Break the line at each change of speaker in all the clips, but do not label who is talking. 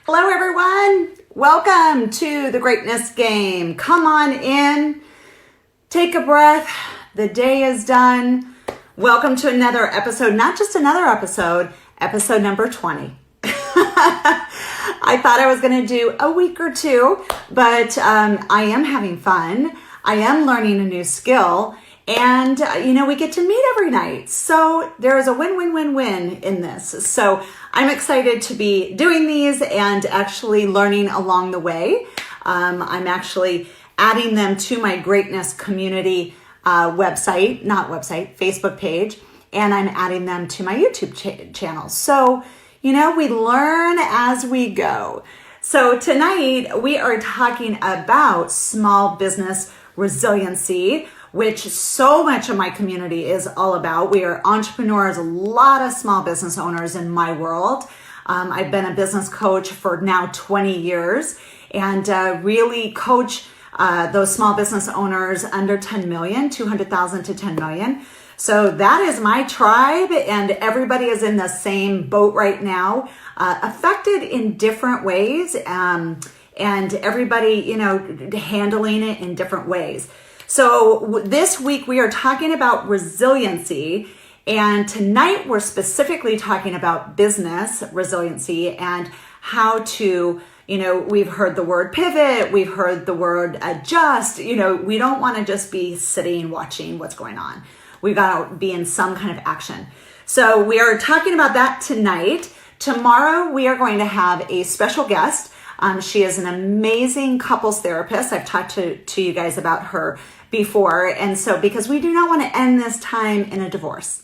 Hello everyone, welcome to the Greatness Game. Come on in, take a breath, the day is done. Welcome to another episode, not just another episode number 20. I thought I was going to do a week or two, but I am having fun. I am learning a new skill, and we get to meet every night. So there is a win-win-win-win in this. So I'm excited to be doing these and actually learning along the way. I'm actually adding them to my Greatness community Facebook page, and I'm adding them to my YouTube channel. So, we learn as we go. So tonight we are talking about small business resiliency, which so much of my community is all about. We are entrepreneurs, a lot of small business owners in my world. I've been a business coach for now 20 years and really coach those small business owners under 10 million, 200,000 to 10 million. So that is my tribe, and everybody is in the same boat right now, affected in different ways, and everybody, handling it in different ways. So this week we are talking about resiliency, and tonight we're specifically talking about business resiliency and how to, we've heard the word pivot, we've heard the word adjust. We don't want to just be sitting watching what's going on. We've got to be in some kind of action. So we are talking about that tonight. Tomorrow we are going to have a special guest. She is an amazing couples therapist. I've talked to you guys about her before. And so because we do not want to end this time in a divorce,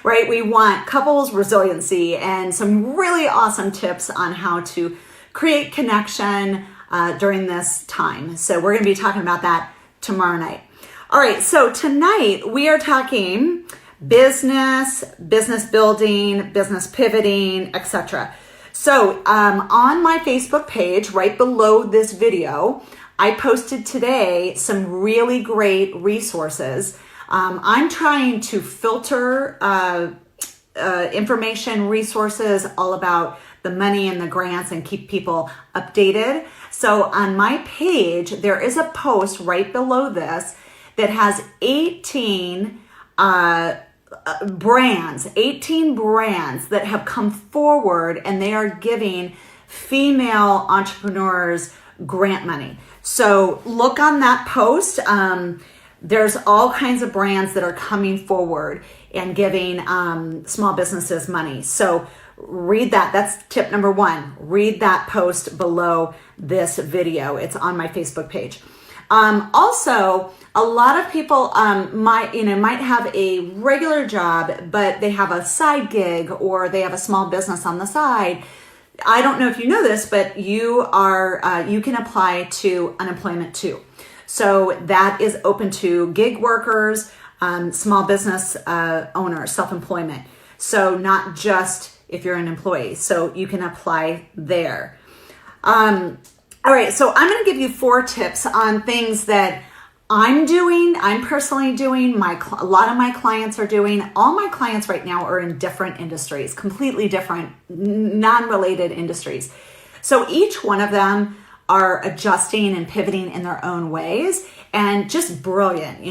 right? We want couples resiliency and some really awesome tips on how to create connection during this time. So we're going to be talking about that tomorrow night. All right, so tonight we are talking business building, business pivoting, etc. So on my Facebook page, right below this video, I posted today some really great resources. I'm trying to filter information, resources all about the money and the grants and keep people updated. So on my page, there is a post right below this that has 18 brands that have come forward, and they are giving female entrepreneurs grant money. So look on that post. There's all kinds of brands that are coming forward and giving small businesses money. So read that. That's tip number 1. Read that post below this video. It's on my Facebook page. Also, a lot of people might have a regular job, but they have a side gig or they have a small business on the side. I don't know if you know this, but you can apply to unemployment too. So that is open to gig workers, small business owners, self-employment. So not just if you're an employee. So you can apply there. All right, so I'm going to give you 4 tips on things that I'm personally doing, a lot of my clients are doing. All my clients right now are in different industries, completely different, non-related industries. So each one of them are adjusting and pivoting in their own ways, and just brilliant.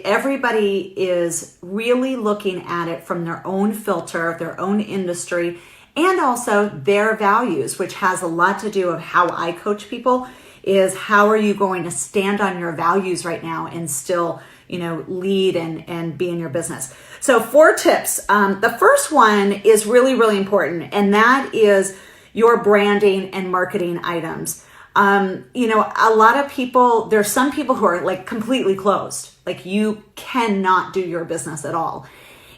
Everybody is really looking at it from their own filter, their own industry, and also their values, which has a lot to do with how I coach people, is how are you going to stand on your values right now and still, lead and be in your business. So 4 tips. The first one is really, really important, and that is your branding and marketing items. A lot of people, there's some people who are like completely closed, like you cannot do your business at all.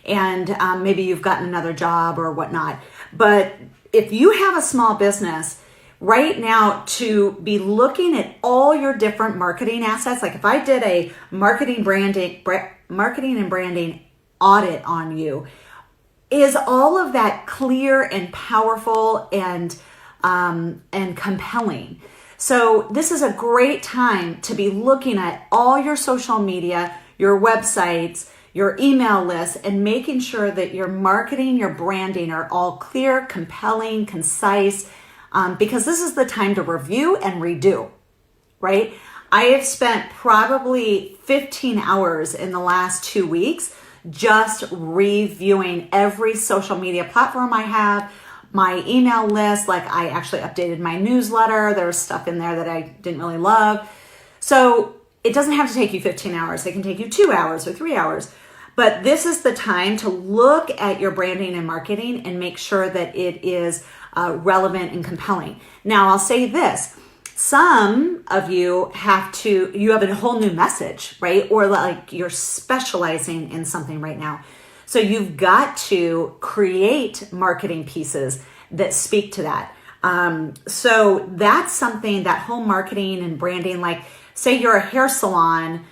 And maybe you've gotten another job or whatnot. But if you have a small business right now, to be looking at all your different marketing assets, like if I did a marketing and branding audit on you, is all of that clear and powerful and compelling. So this is a great time to be looking at all your social media, your websites, your email list, and making sure that your marketing, your branding are all clear, compelling, concise, because this is the time to review and redo, right? I have spent probably 15 hours in the last 2 weeks just reviewing every social media platform I have, my email list. Like, I actually updated my newsletter. There's stuff in there that I didn't really love. So it doesn't have to take you 15 hours. It can take you 2 hours or 3 hours. But this is the time to look at your branding and marketing and make sure that it is relevant and compelling. Now, I'll say this. Some of you have a whole new message, right? Or like you're specializing in something right now. So you've got to create marketing pieces that speak to that. So that's something, that whole marketing and branding, like say you're a hair salon,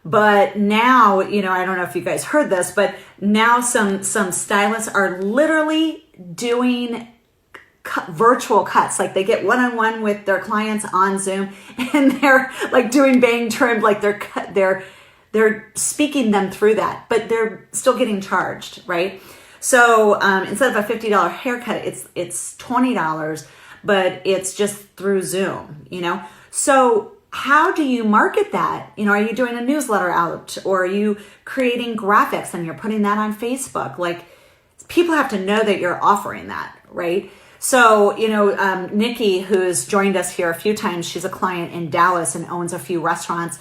but now, I don't know if you guys heard this, but now some stylists are literally doing virtual cuts. Like they get one-on-one with their clients on Zoom, and they're like doing bang trim, like they're speaking them through that, but they're still getting charged, right? So instead of a $50 haircut, it's $20, but it's just through Zoom, So how do you market that? Are you doing a newsletter out, or are you creating graphics and you're putting that on Facebook? Like, people have to know that you're offering that, right? So, Nikki, who's joined us here a few times, she's a client in Dallas and owns a few restaurants.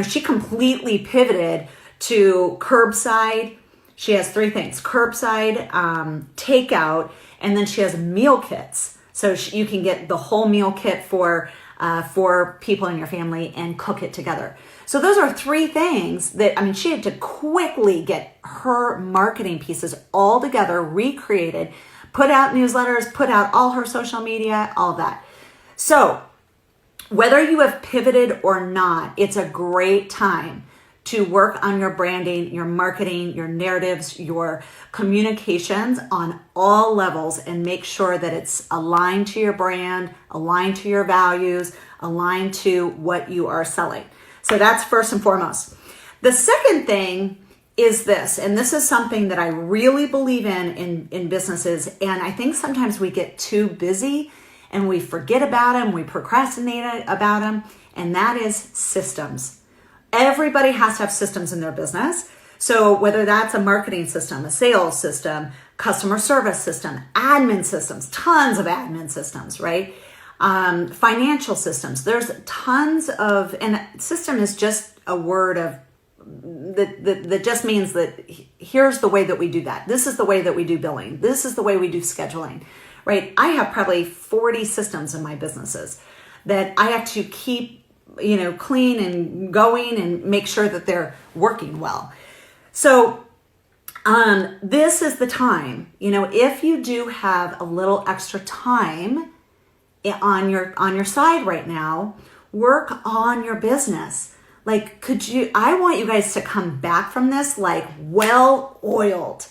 She completely pivoted to curbside. She has 3 things: curbside, takeout, and then she has meal kits. So you can get the whole meal kit for people in your family and cook it together. So those are 3 things that, she had to quickly get her marketing pieces all together, recreated, put out newsletters, put out all her social media, all that. So whether you have pivoted or not, it's a great time to work on your branding, your marketing, your narratives, your communications on all levels, and make sure that it's aligned to your brand, aligned to your values, aligned to what you are selling. So that's first and foremost. The second thing is this, and this is something that I really believe in businesses, and I think sometimes we get too busy and we forget about them, we procrastinate about them, and that is systems. Everybody has to have systems in their business. So whether that's a marketing system, a sales system, customer service system, admin systems, tons of admin systems, right? Financial systems. There's tons of, and system is just a word of that just means that here's the way that we do that. This is the way that we do billing. This is the way we do scheduling, right? I have probably 40 systems in my businesses that I have to keep clean and going and make sure that they're working well. So this is the time, if you do have a little extra time on your side right now, work on your business. Like, I want you guys to come back from this like well-oiled,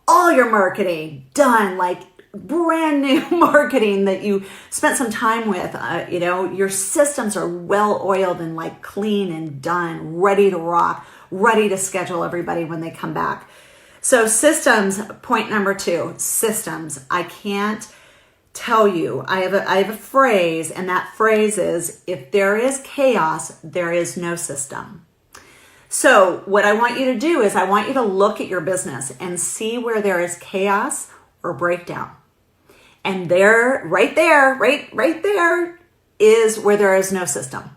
all your marketing done, like brand new marketing that you spent some time with. Your systems are well-oiled and like clean and done, ready to rock, ready to schedule everybody when they come back. So systems, point number 2, systems. I can't tell you, I have a phrase, and that phrase is, if there is chaos, there is no system. So what I want you to do is I want you to look at your business and see where there is chaos or breakdown. And right there is where there is no system.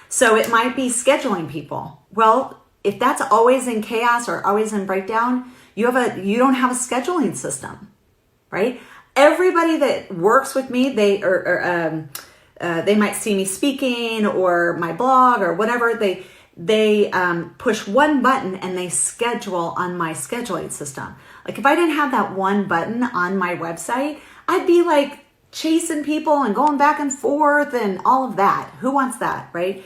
So it might be scheduling people. Well, if that's always in chaos or always in breakdown, you don't have a scheduling system, right? Everybody that works with me, they might see me speaking or my blog or whatever. They push one button and they schedule on my scheduling system. Like, if I didn't have that one button on my website, I'd be like chasing people and going back and forth and all of that. Who wants that, right?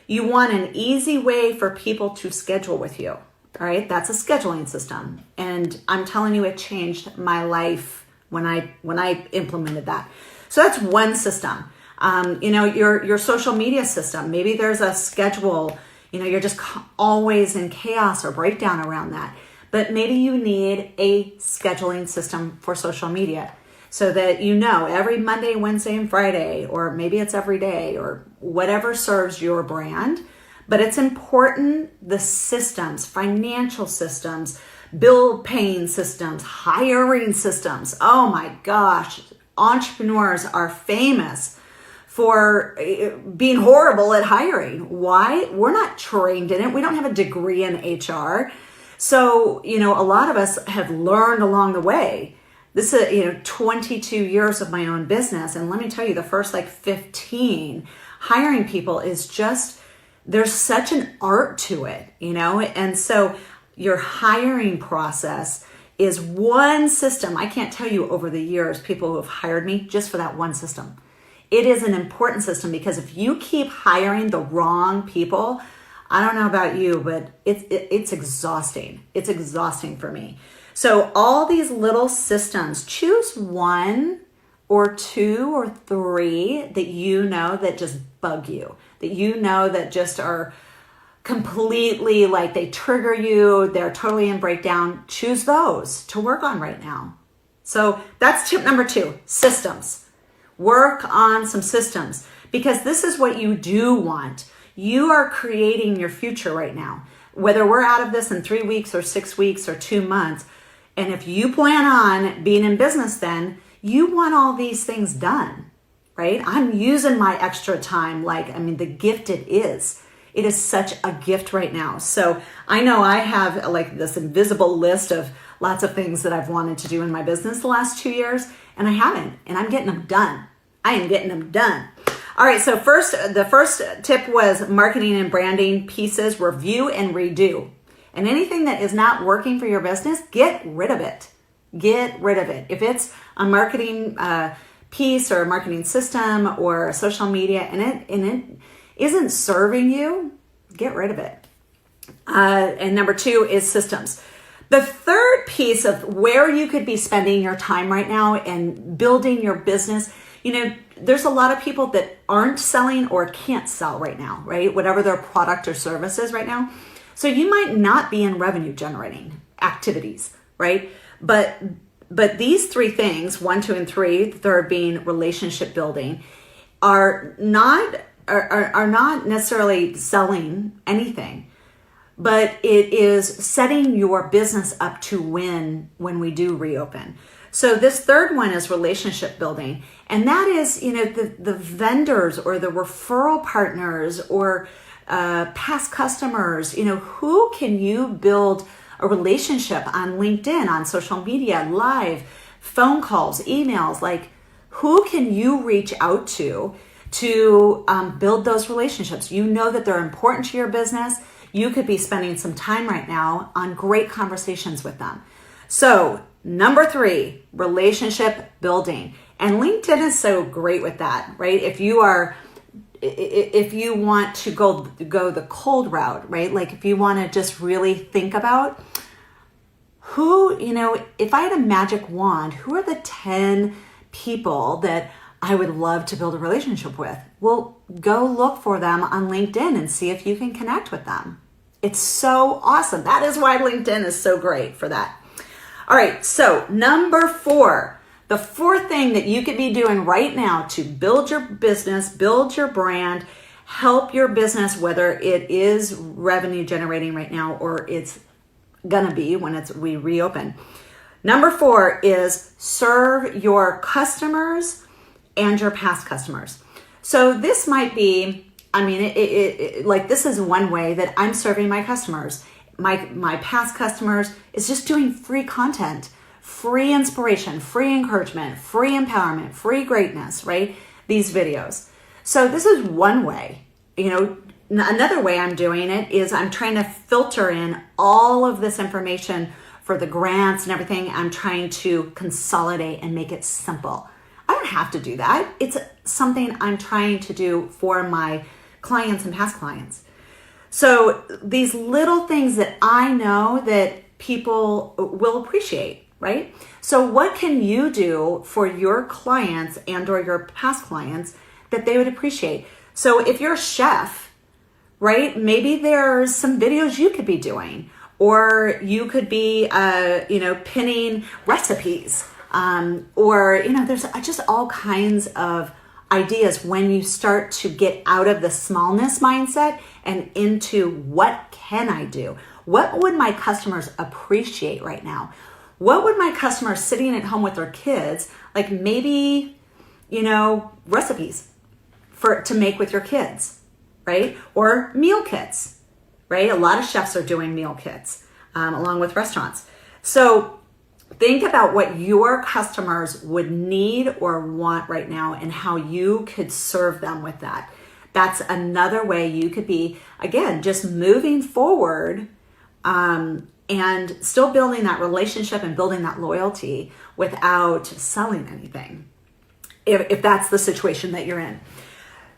You want an easy way for people to schedule with you, all right? That's a scheduling system. And I'm telling you, it changed my life when I implemented that. So that's one system. Your social media system, maybe there's a schedule, you're just always in chaos or breakdown around that. But maybe you need a scheduling system for social media. so that you know every Monday, Wednesday, and Friday, or maybe it's every day, or whatever serves your brand. But it's important, the systems, financial systems, bill paying systems, hiring systems. Oh my gosh, entrepreneurs are famous for being horrible at hiring. Why? We're not trained in it. We don't have a degree in HR. So, a lot of us have learned along the way. This is, 22 years of my own business. And let me tell you, the first 15, hiring people is just, there's such an art to it, And so your hiring process is one system. I can't tell you over the years, people who have hired me just for that one system. It is an important system because if you keep hiring the wrong people, I don't know about you, but it's exhausting. It's exhausting for me. So all these little systems, choose one or two or three that that just bug you, that just are completely they trigger you, they're totally in breakdown. Choose those to work on right now. So that's tip number 2, systems. Work on some systems because this is what you do want. You are creating your future right now. Whether we're out of this in 3 weeks or 6 weeks or 2 months, and if you plan on being in business then, you want all these things done, right? I'm using my extra time the gift it is. It is such a gift right now. So I know I have this invisible list of lots of things that I've wanted to do in my business the last 2 years, and I haven't, and I'm getting them done. I am getting them done. All right, so the first tip was marketing and branding pieces, review and redo. And anything that is not working for your business, get rid of it. Get rid of it. If it's a marketing piece or a marketing system or social media and it isn't serving you, get rid of it. And number 2 is systems. The third piece of where you could be spending your time right now and building your business, there's a lot of people that aren't selling or can't sell right now, right? Whatever their product or service is right now. So you might not be in revenue generating activities, right? But these 3 things, 1, 2, and 3, the third being relationship building, are not necessarily selling anything, but it is setting your business up to win when we do reopen. So this third one is relationship building. And that is, the vendors or the referral partners or past customers, who can you build a relationship on LinkedIn, on social media, live, phone calls, emails, who can you reach out to build those relationships? That they're important to your business. You could be spending some time right now on great conversations with them. So number 3, relationship building. And LinkedIn is so great with that, right? If you want to go the cold route, right? If you want to just really think about who, if I had a magic wand, who are the 10 people that I would love to build a relationship with? Well, go look for them on LinkedIn and see if you can connect with them. It's so awesome. That is why LinkedIn is so great for that. All right, so number 4, the 4th thing that you could be doing right now to build your business, build your brand, help your business, whether it is revenue generating right now or it's gonna be when we reopen. Number 4 is serve your customers and your past customers. So this might be, this is one way that I'm serving my customers. My past customers is just doing free content, free inspiration, free encouragement, free empowerment, free greatness, right? These videos. So this is one way. Another way I'm doing it is I'm trying to filter in all of this information for the grants and everything. I'm trying to consolidate and make it simple. I don't have to do that. It's something I'm trying to do for my clients and past clients. So these little things that I know that people will appreciate, right? So what can you do for your clients and or your past clients that they would appreciate? So if you're a chef, right, maybe there's some videos you could be doing, or you could be, pinning recipes or, there's just all kinds of ideas when you start to get out of the smallness mindset and into what can I do? What would my customers appreciate right now? What would my customers sitting at home with their kids, like maybe, recipes to make with your kids, right? Or meal kits, right? A lot of chefs are doing meal kits along with restaurants. So think about what your customers would need or want right now and how you could serve them with that. That's another way you could be, again, just moving forward and still building that relationship and building that loyalty without selling anything, if that's the situation that you're in.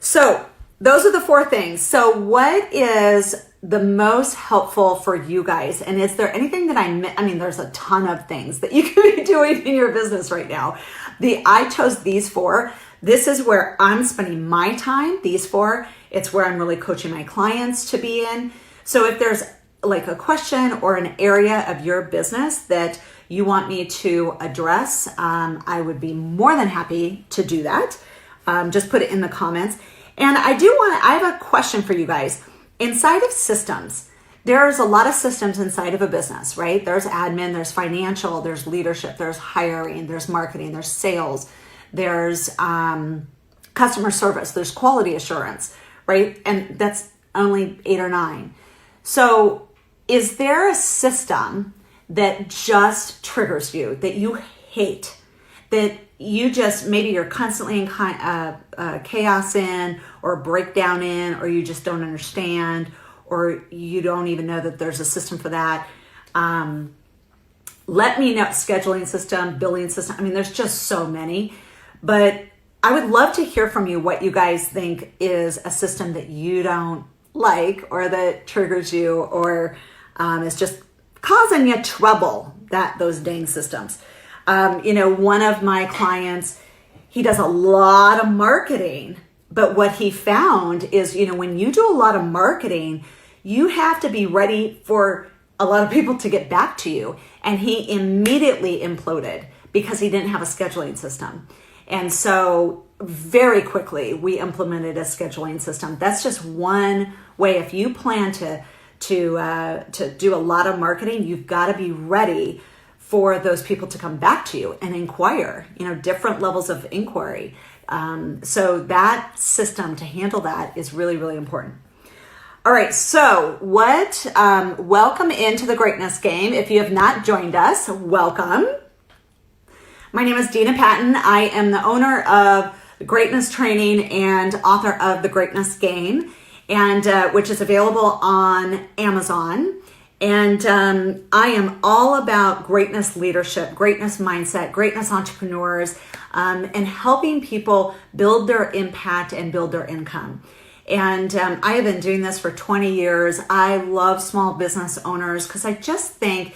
So those are the 4 things. So what is the most helpful for you guys? And is there anything that I mean, there's a ton of things that you could be doing in your business right now. I chose these 4. This is where I'm spending my time, these 4. It's where I'm really coaching my clients to be in. So if there's like a question or an area of your business that you want me to address, I would be more than happy to do that. Just put it in the comments. And I have a question for you guys. Inside of systems, there's a lot of systems inside of a business, right? There's admin, there's financial, there's leadership, there's hiring, there's marketing, there's sales, there's customer service, there's quality assurance, right? And that's only 8 or 9. So is there a system that just triggers you, that you hate, that you just, maybe you're constantly in chaos in, or breakdown in, or you just don't understand, or you don't even know that there's a system for that? Let me know. Scheduling system, billing system. I mean, there's just so many, but I would love to hear from you what you guys think is a system that you don't like, or that triggers you, or is just causing you trouble, those dang systems. One of my clients, he does a lot of marketing, but what he found is, when you do a lot of marketing, you have to be ready for a lot of people to get back to you. And he immediately imploded because he didn't have a scheduling system. And so very quickly we implemented a scheduling system. That's just one way. If you plan to do a lot of marketing, you've got to be ready for those people to come back to you and inquire, different levels of inquiry. So that system to handle that is really, really important. All right, so welcome into the Greatness Game. If you have not joined us, welcome. My name is Dina Patton. I am the owner of Greatness Training and author of The Greatness Game, and which is available on Amazon. And I am all about greatness leadership, greatness mindset, greatness entrepreneurs, and helping people build their impact and build their income. And I have been doing this for 20 years. I love small business owners because I just think,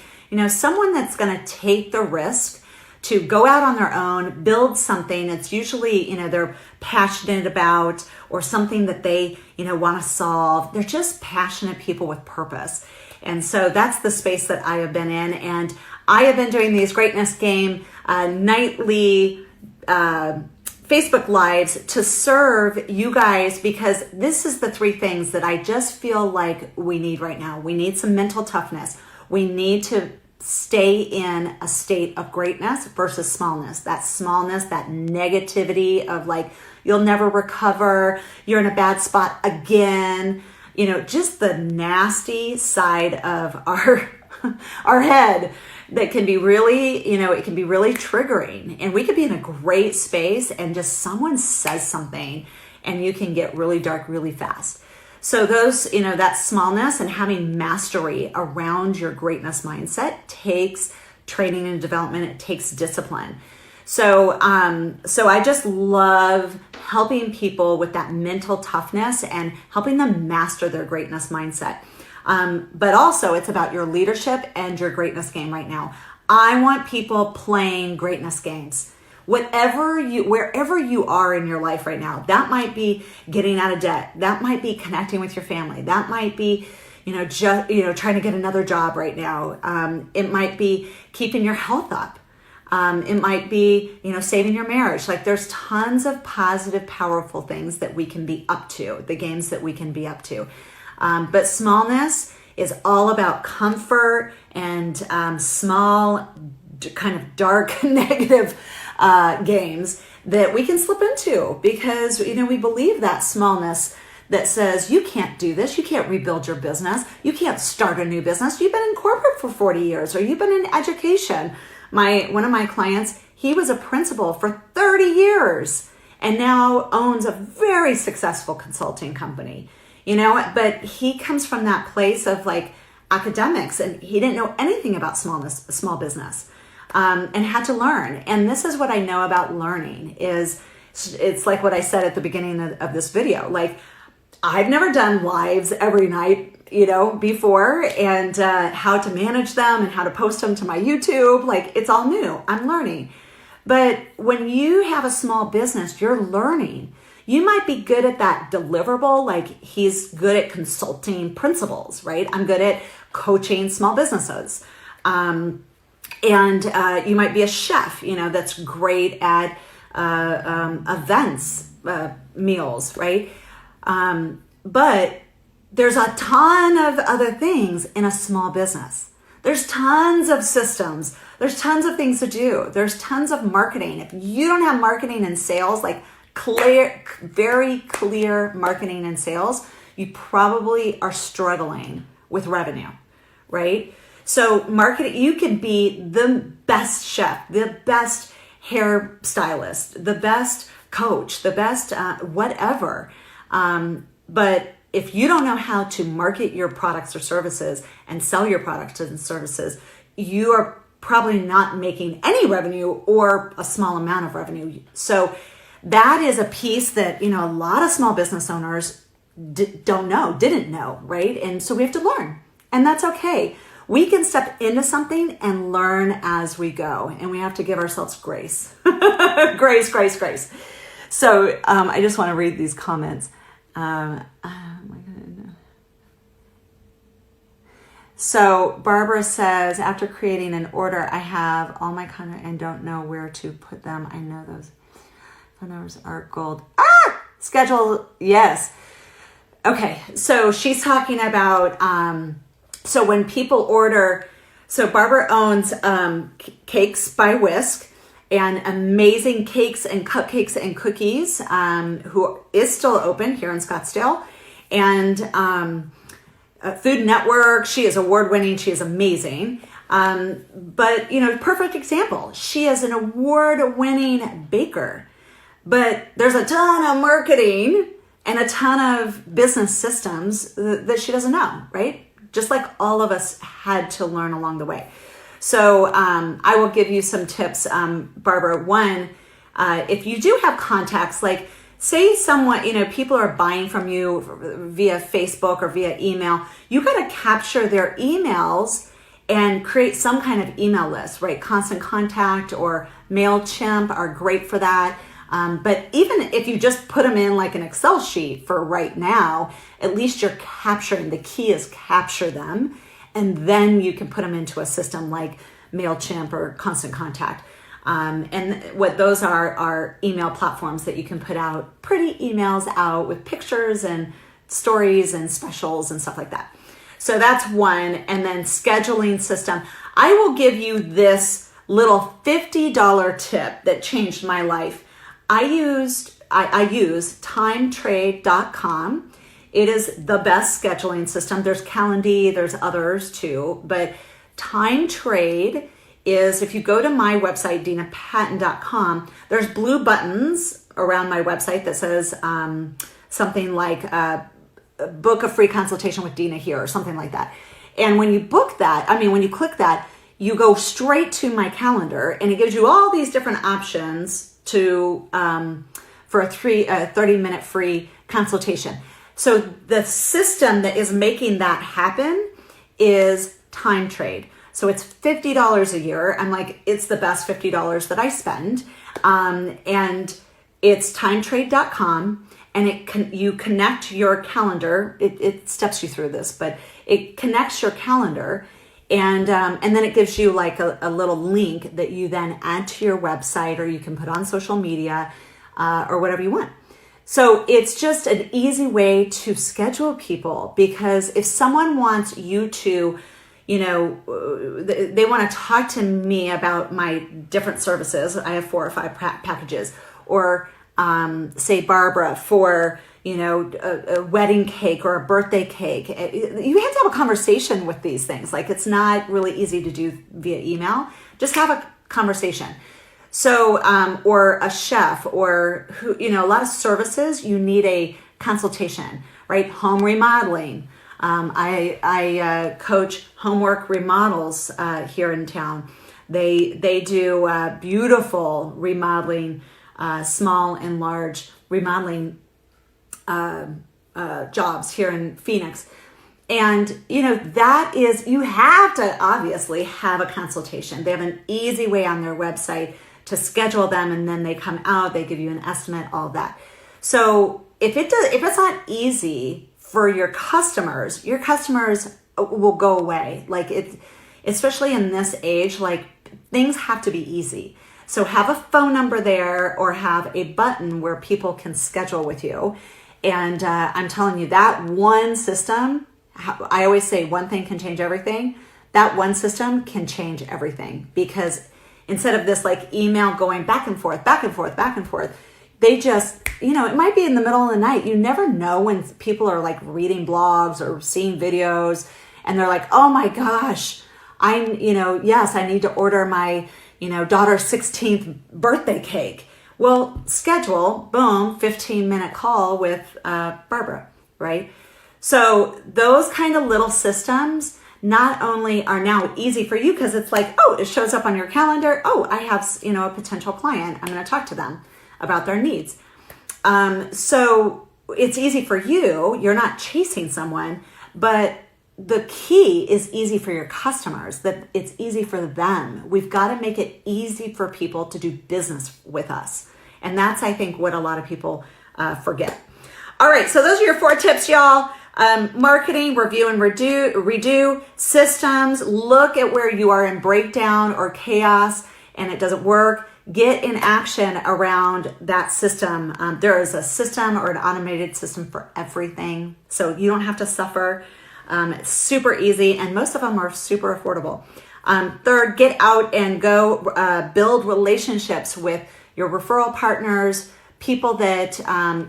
someone that's going to take the risk to go out on their own, build something that's usually, they're passionate about, or something that they, want to solve. They're just passionate people with purpose. And so that's the space that I have been in. And I have been doing these Greatness Game nightly Facebook Lives to serve you guys, because this is the 3 things that I just feel like we need right now. We need some mental toughness. We need to stay in a state of greatness versus smallness. That smallness, that negativity of like, you'll never recover, you're in a bad spot again. Just the nasty side of our head that can be really, it can be really triggering. And we could be in a great space and just someone says something and you can get really dark really fast. So those, that smallness and having mastery around your greatness mindset takes training and development. It takes discipline. So I just love helping people with that mental toughness and helping them master their greatness mindset. But also it's about your leadership and your greatness game right now. I want people playing greatness games. Wherever you are in your life right now, that might be getting out of debt. That might be connecting with your family. That might be, trying to get another job right now. It might be keeping your health up. It might be, saving your marriage. Like there's tons of positive, powerful things that we can be up to, the games that we can be up to. But smallness is all about comfort and small, kind of dark, negative games that we can slip into because, we believe that smallness that says you can't do this, you can't rebuild your business, you can't start a new business. You've been in corporate for 40 years or you've been in education. One of my clients, he was a principal for 30 years and now owns a very successful consulting company, but he comes from that place of like academics and he didn't know anything about small business and had to learn. And this is what I know about learning is it's like what I said at the beginning of this video, like I've never done lives every night, before and how to manage them and how to post them to my YouTube. Like it's all new. I'm learning. But when you have a small business, you're learning. You might be good at that deliverable. Like he's good at consulting principles, right? I'm good at coaching small businesses. And you might be a chef, that's great at events, meals, right? But there's a ton of other things in a small business. There's tons of systems. There's tons of things to do. There's tons of marketing. If you don't have marketing and sales, like very clear marketing and sales, you probably are struggling with revenue, right? So marketing, you could be the best chef, the best hairstylist, the best coach, the best whatever. But if you don't know how to market your products or services and sell your products and services, you are probably not making any revenue or a small amount of revenue. So that is a piece that, a lot of small business owners didn't know, right? And so we have to learn, and that's okay. We can step into something and learn as we go, and we have to give ourselves grace. grace. So I just want to read these comments. So Barbara says, after creating an order, I have all my content and don't know where to put them. I know those phone numbers are gold. Schedule. Yes. Okay. So she's talking about, so when people order, so Barbara owns Cakes by Whisk and amazing cakes and cupcakes and cookies, who is still open here in Scottsdale. And Food Network, she is award-winning, she is amazing. But, perfect example. She is an award-winning baker. But there's a ton of marketing and a ton of business systems that she doesn't know, right? Just like all of us had to learn along the way. So I will give you some tips, Barbara. One, if you do have contacts, like say someone, people are buying from you via Facebook or via email, you got to capture their emails and create some kind of email list, right? Constant Contact or MailChimp are great for that. But even if you just put them in like an Excel sheet for right now, at least you're capturing. The key is capture them, and then you can put them into a system like MailChimp or Constant Contact. And what those are email platforms that you can put out pretty emails out with pictures and stories and specials and stuff like that. So that's one. And then scheduling system. I will give you this little $50 tip that changed my life. I use timetrade.com. It is the best scheduling system. There's Calendly, there's others too, but TimeTrade is, if you go to my website, dinapatton.com, there's blue buttons around my website that says something like book a free consultation with Dina here or something like that. And when you click that, you go straight to my calendar and it gives you all these different options to for a 30-minute free consultation. So the system that is making that happen is TimeTrade. So it's $50 a year. I'm like, it's the best $50 that I spend. And it's timetrade.com, and you connect your calendar. It steps you through this, but it connects your calendar And then it gives you like a little link that you then add to your website, or you can put on social media, or whatever you want. So it's just an easy way to schedule people, because if someone wants you to, they want to talk to me about my different services. I have 4 or 5 packages, or say Barbara for, a wedding cake or a birthday cake. You have to have a conversation with these things. Like, it's not really easy to do via email. Just have a conversation. So, or a chef, or a lot of services, you need a consultation, right? Home remodeling. I coach Homework Remodels here in town. They do beautiful remodeling, small and large remodeling jobs here in Phoenix. And, that is, you have to obviously have a consultation. They have an easy way on their website to schedule them, and then they come out, they give you an estimate, all that. So if it's not easy for your customers will go away. Like, especially in this age, like, things have to be easy. So have a phone number there, or have a button where people can schedule with you. And I'm telling you, that one system, I always say one thing can change everything. That one system can change everything, because instead of this like email going back and forth, they just, it might be in the middle of the night. You never know when people are like reading blogs or seeing videos, and they're like, oh my gosh, yes, I need to order my, daughter's 16th birthday cake. Well, schedule, boom, 15-minute call with Barbara, right? So those kind of little systems not only are now easy for you, because it's like, oh, it shows up on your calendar. Oh, I have, a potential client. I'm going to talk to them about their needs. So it's easy for you. You're not chasing someone, but the key is easy for your customers, that it's easy for them. We've got to make it easy for people to do business with us. And that's, I think, what a lot of people forget. All right, so those are your 4 tips, y'all. Marketing, review and redo, systems, look at where you are in breakdown or chaos and it doesn't work. Get in action around that system. There is a system or an automated system for everything, so you don't have to suffer. It's super easy, and most of them are super affordable. Third, get out and go build relationships with your referral partners, people that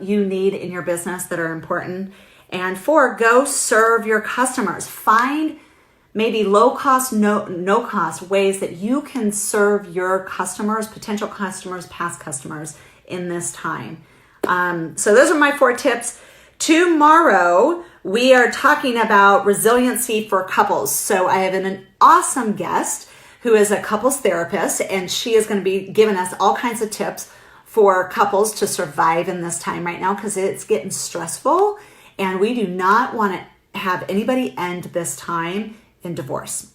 you need in your business that are important. And 4, go serve your customers. Find maybe low cost, no cost ways that you can serve your customers, potential customers, past customers in this time. So those are my 4 tips. Tomorrow, we are talking about resiliency for couples. So I have an awesome guest who is a couples therapist, and she is going to be giving us all kinds of tips for couples to survive in this time right now, because it's getting stressful, and we do not want to have anybody end this time in divorce.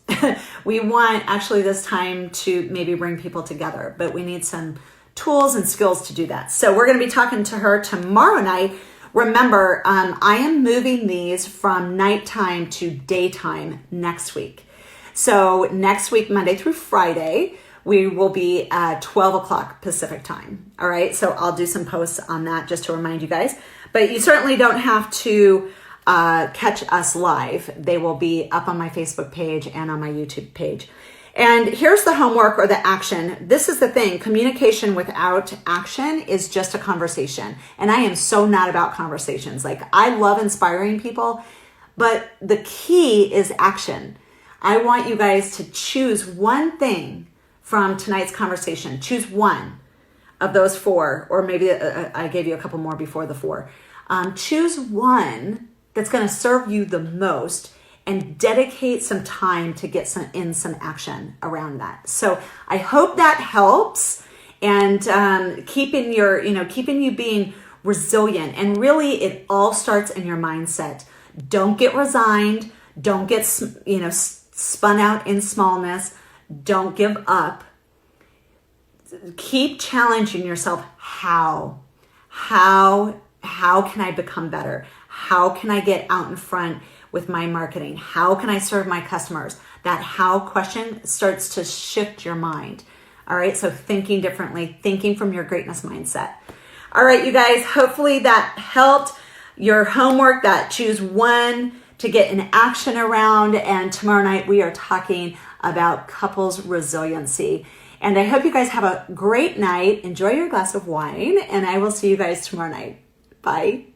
We want actually this time to maybe bring people together, but we need some tools and skills to do that. So we're going to be talking to her tomorrow night. Remember, I am moving these from nighttime to daytime next week. So next week, Monday through Friday, we will be at 12 o'clock Pacific time. All right. So I'll do some posts on that just to remind you guys, but you certainly don't have to catch us live. They will be up on my Facebook page and on my YouTube page. And here's the homework or the action. This is the thing. Communication without action is just a conversation. And I am so not about conversations. Like, I love inspiring people, but the key is action. I want you guys to choose one thing from tonight's conversation. Choose one of those 4, or maybe I gave you a couple more before the 4. Choose one that's going to serve you the most, and dedicate some time to get some action around that. So I hope that helps, and keeping you being resilient. And really, it all starts in your mindset. Don't get resigned. Don't get spun out in smallness. Don't give up. Keep challenging yourself. How can I become better? How can I get out in front with my marketing? How can I serve my customers? That how question starts to shift your mind. All right, so thinking differently, thinking from your greatness mindset. All right, you guys, hopefully that helped. Your homework, that choose one to get in action around. And tomorrow night we are talking about couples resiliency. And I hope you guys have a great night. Enjoy your glass of wine, and I will see you guys tomorrow night. Bye.